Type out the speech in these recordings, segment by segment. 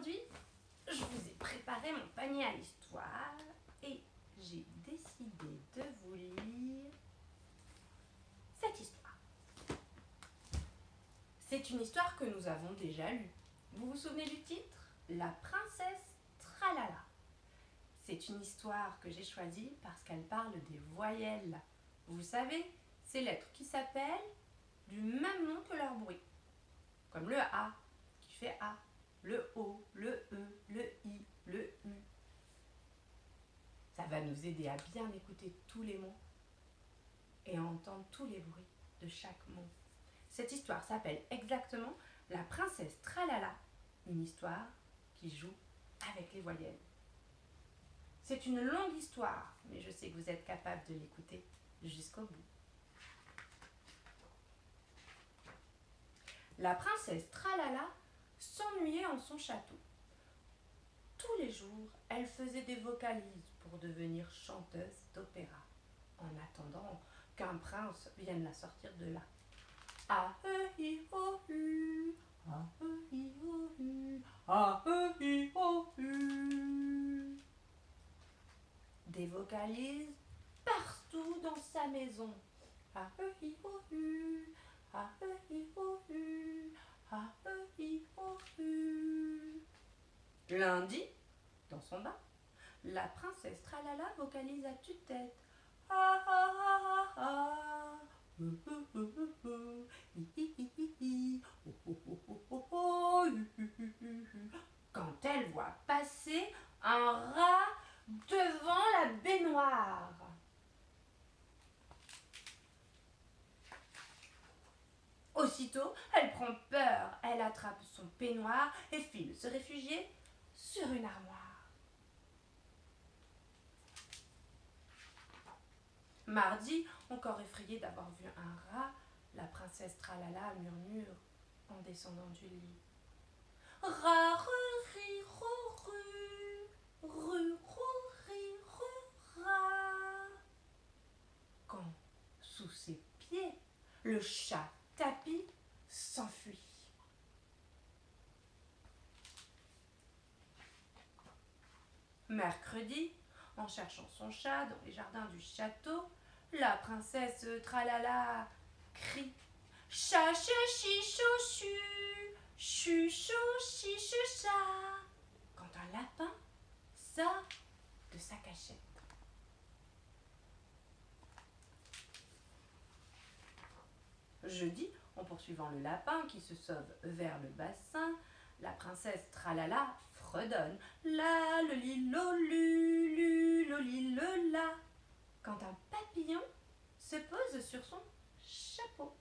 Aujourd'hui, je vous ai préparé mon panier à l'histoire et j'ai décidé de vous lire cette histoire. C'est une histoire que nous avons déjà lue. Vous vous souvenez du titre? La princesse Tralala. C'est une histoire que j'ai choisie parce qu'elle parle des voyelles. Vous savez, ces lettres qui s'appellent du même nom que leur bruit. Comme le A qui fait A, le O, le E, le I, le U. Ça va nous aider à bien écouter tous les mots et à entendre tous les bruits de chaque mot. Cette histoire s'appelle exactement La princesse Tralala, une histoire qui joue avec les voyelles. C'est une longue histoire, mais je sais que vous êtes capable de l'écouter jusqu'au bout. La princesse Tralala s'ennuyait en son château. Tous les jours, elle faisait des vocalises pour devenir chanteuse d'opéra, en attendant qu'un prince vienne la sortir de là. Ah hi oh hu, ah hi oh hu, ah hi oh hu. Des vocalises partout dans sa maison. Ah hi oh hu, ah hi oh hu, ah hi oh hu. Lundi, dans son bain, la princesse Tralala vocalise à tue-tête. Ah ah ah ah ah. Quand elle voit passer un rat devant la baignoire. Aussitôt, elle prend peur, elle attrape son peignoir et file se réfugier sur une armoire. Mardi, encore effrayée d'avoir vu un rat, la princesse Tralala murmure en descendant du lit. Rat, ri, ro, ru, ro, ri, ro, rat. Quand, sous ses pieds, le chat Tapi s'enfuit. Mercredi, en cherchant son chat dans les jardins du château, la princesse Tralala crie « Chat, chat, chi, chou, chu, chu, chou, chi, chou, chat » quand un lapin sort de sa cachette. Jeudi, en poursuivant le lapin qui se sauve vers le bassin, la princesse Tralala fredonne la le li lo lu lo li le la quand un papillon se pose sur son chapeau.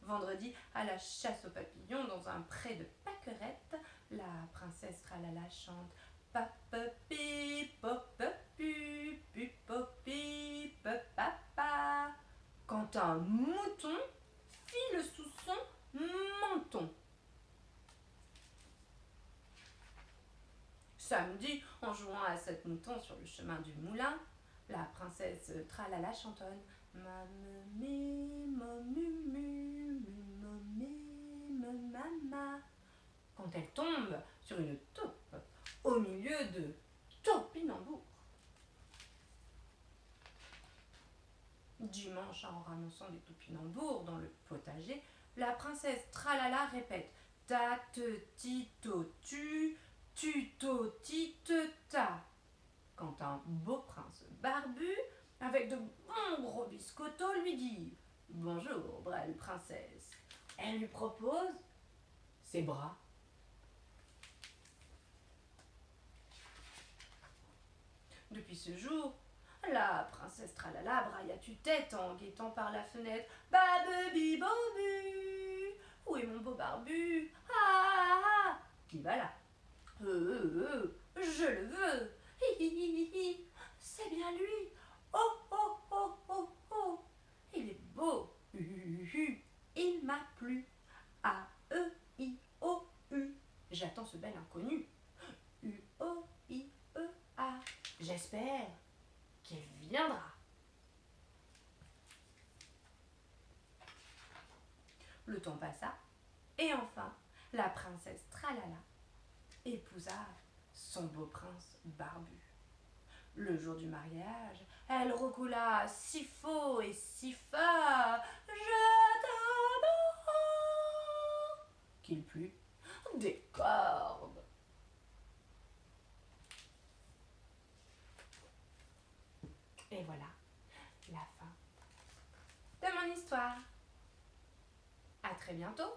Vendredi, à la chasse aux papillons dans un pré de pâquerettes, la princesse Tralala chante papapi popapu pupopi papa quand un mouton file sous son menton. Samedi, en jouant à 7 moutons sur le chemin du moulin, la princesse Tralala chantonne ma me ma mu mu ma me ma mama quand elle tombe sur une taupe au milieu de topinambours. Dimanche, en ramassant des topinambours dans le potager, la princesse Tralala répète ta te ti to tu to ti te ta quand un beau prince barbu avec de bons gros biscottos lui dit bonjour belle princesse. Elle lui propose ses bras. Depuis ce jour, la princesse Tralala braille à tue-tête en guettant par la fenêtre. Babebi bobu, où est mon beau barbu? Ah ah ah, qui va là? Je le veux. Hi hi hi hi, c'est bien lui. Oh oh oh oh oh, il est beau. Il m'a plu. A E I O U, j'attends ce bel inconnu. U O I E A, j'espère qu'il viendra. Le temps passa, et enfin, la princesse Tralala épousa son beau prince barbu. Le jour du mariage, elle recoula si faux et si fort, je t'aime, qu'il plut des cordes. Et voilà la fin de mon histoire. À très bientôt.